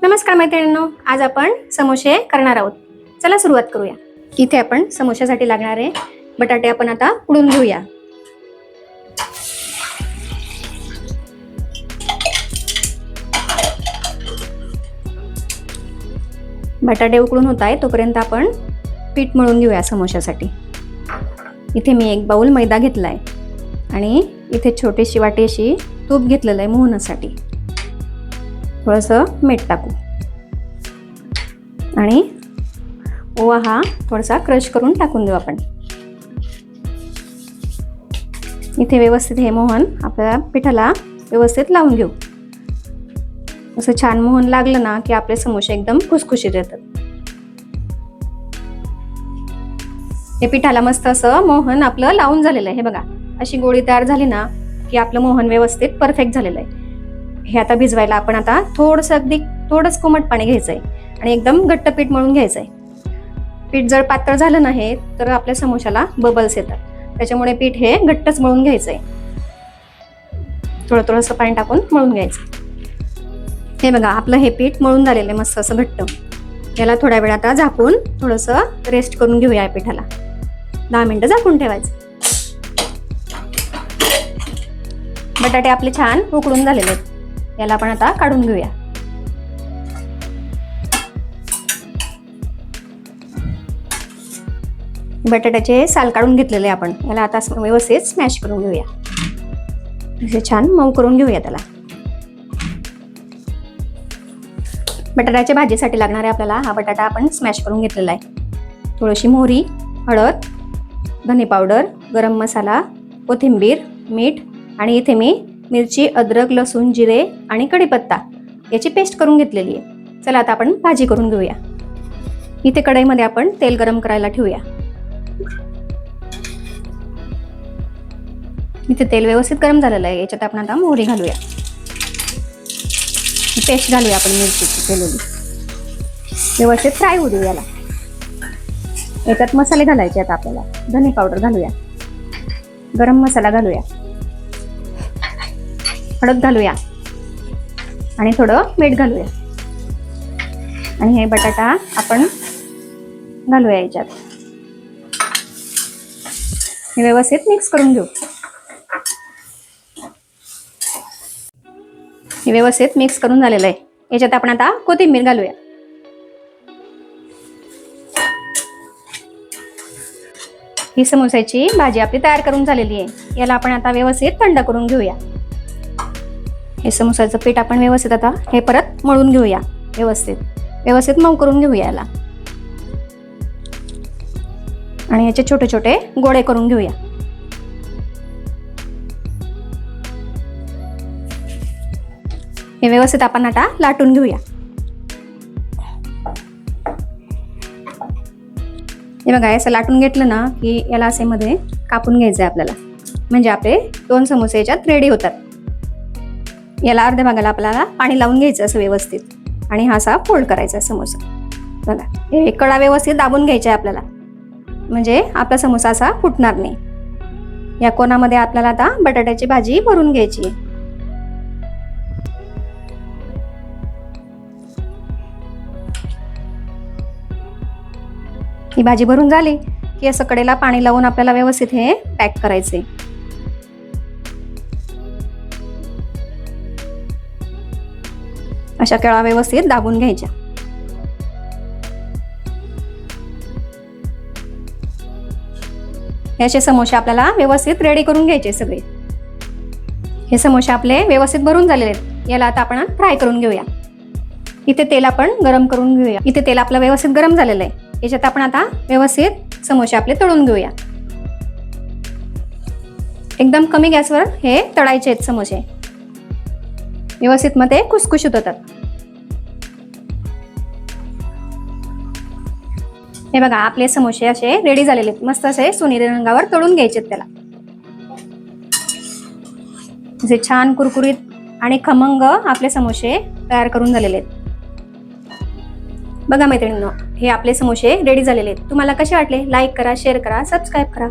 नमस्कार मैत्रिणींनो, आज आपण समोसे करणार आहोत. चला सुरुवात करूया. इथे आपण समोश्यासाठी लागणारे बटाटे आपण आता उकडून घेऊया. बटाटे उकडून होत आहे तोपर्यंत आपण पीठ मळून घेऊया समोश्यासाठी. इथे मी एक बाउल मैदा घेतलाय आणि इथे छोटीशी वाटी अशी तूप घेतलेलं आहे मोहनासाठी. थोडंसं मीठ टाकू आणि ओवा हा थोडासा क्रश करून टाकून देऊ आपण. इथे व्यवस्थित हे मोहन आपल्या पिठाला व्यवस्थित लावून घेऊ. असं छान मोहन लागलं ना की आपले समोसे एकदम खुसखुशीत येतात. हे पिठाला मस्त असं मोहन आपलं लावून झालेलं आहे. हे बघा, अशी गोळी तयार झाली ना की आपलं मोहन व्यवस्थित परफेक्ट झालेलं आहे. हे आता भिजवायला आपण आता अगदी थोडंच कोमट पाणी घ्यायचंय आणि एकदम घट्ट पीठ मळून घ्यायचंय. पीठ जर पातळ झालं नाही तर आपल्या समोशाला बबल्स येतात. त्याच्यामुळे पीठ हे घट्टच मळून घ्यायचंय. थोडंसं पाणी टाकून मळून घ्यायचं. हे बघा, आपलं हे पीठ मळून झालेलं आहे मस्त असं घट्ट. याला थोड्या वेळ आता झाकून थोडंसं रेस्ट करून घेऊया. पिठाला 10 मिनिटं झाकून ठेवायचं. बटाटे आपले छान उकडून झालेले आहेत. याला आपण आता काढून घेऊया. बटाट्याचे साल काढून घेतलेले आपण. याला आता व्यवस्थित स्मॅश करून घेऊया. असे छान मऊ करून घेऊया त्याला. बटाट्याच्या भाजीसाठी लागणारे आपल्याला हा बटाटा आपण स्मॅश करून घेतलेला आहे. थोडीशी मोहरी, हळद, धने पावडर, गरम मसाला, कोथिंबीर, मीठ आणि इथे मी मिरची, अद्रक, लसूण, जिरे आणि कढीपत्ता याची पेस्ट करून घेतलेली आहे. चला आता आपण भाजी करून घेऊया. इथे कढईमध्ये आपण तेल गरम करायला ठेवूया. इथे तेल व्यवस्थित गरम झालेलं आहे. याच्यात आपण आता मोहरी घालूया. पेस्ट घालूया आपण मिरचीची केलेली. व्यवस्थित फ्राय होऊ देऊ याला. याच्यात मसाले घालायचे आहेत आपल्याला. धने पावडर घालूया, गरम मसाला घालूया, हळद घालूया आणि थोडं मीठ घालूया आणि हे बटाटा आपण घालूया याच्यात. हे व्यवस्थित मिक्स करून घेऊ. हे व्यवस्थित मिक्स करून झालेलं आहे. याच्यात आपण आता कोथिंबीर घालूया. ही समोसाची भाजी आपली तयार करून झालेली आहे. याला आपण आता व्यवस्थित थंड करून घेऊया. हे समोसाचं पीठ आपण व्यवस्थित आता हे परत मळून घेऊया. व्यवस्थित मऊ करून घेऊया याला आणि याचे छोटे छोटे गोळे करून घेऊया. हे व्यवस्थित आपण आता लाटून घेऊया. हे बघा, असं लाटून घेतलं ना की याला असे मध्ये कापून घ्यायचंय आपल्याला. म्हणजे आपले 2 समोसे याच्यात रेडी होतात. याला अर्ध्या भागाला आपल्याला पाणी लावून घ्यायचं असं व्यवस्थित आणि हा असा फोल्ड करायचा समोसा. बघा, हे कडा व्यवस्थित दाबून घ्यायचा आपल्याला, म्हणजे आपला समोसा असा फुटणार नाही. या कोणामध्ये आपल्याला आता बटाट्याची भाजी भरून घ्यायची. ही भाजी भरून झाली की असं कडेला पाणी लावून आपल्याला व्यवस्थित हे पॅक करायचे. अशा केळा व्यवस्थित दाबून घ्यायच्या. याचे समोसे आपल्याला व्यवस्थित रेडी करून घ्यायचे सगळे. हे समोसे आपले व्यवस्थित भरून झालेले आहेत. याला आता आपण फ्राय करून घेऊया. इथे तेल आपण गरम करून घेऊया. इथे तेल आपलं व्यवस्थित गरम झालेलं आहे. याच्यात आपण आता व्यवस्थित समोसे आपले तळून घेऊया. एकदम कमी गॅसवर हे तळायचे आहेत समोसे. व्यवस्थित मध्ये खुसखुशीत होतात. हे बघा, आपले समोसे असे रेडी झालेले आहेत. मस्त असे सोनेरी रंगावर तळून घ्यायचे त्याला. असे छान कुरकुरीत आणि खमंग आपले समोसे तयार करून झालेले आहेत. बघा मैत्रिणींनो, हे आपले समोसे रेडी झालेले आहेत. तुम्हाला कसे वाटले? लाईक करा, शेअर करा, सबस्क्राईब करा.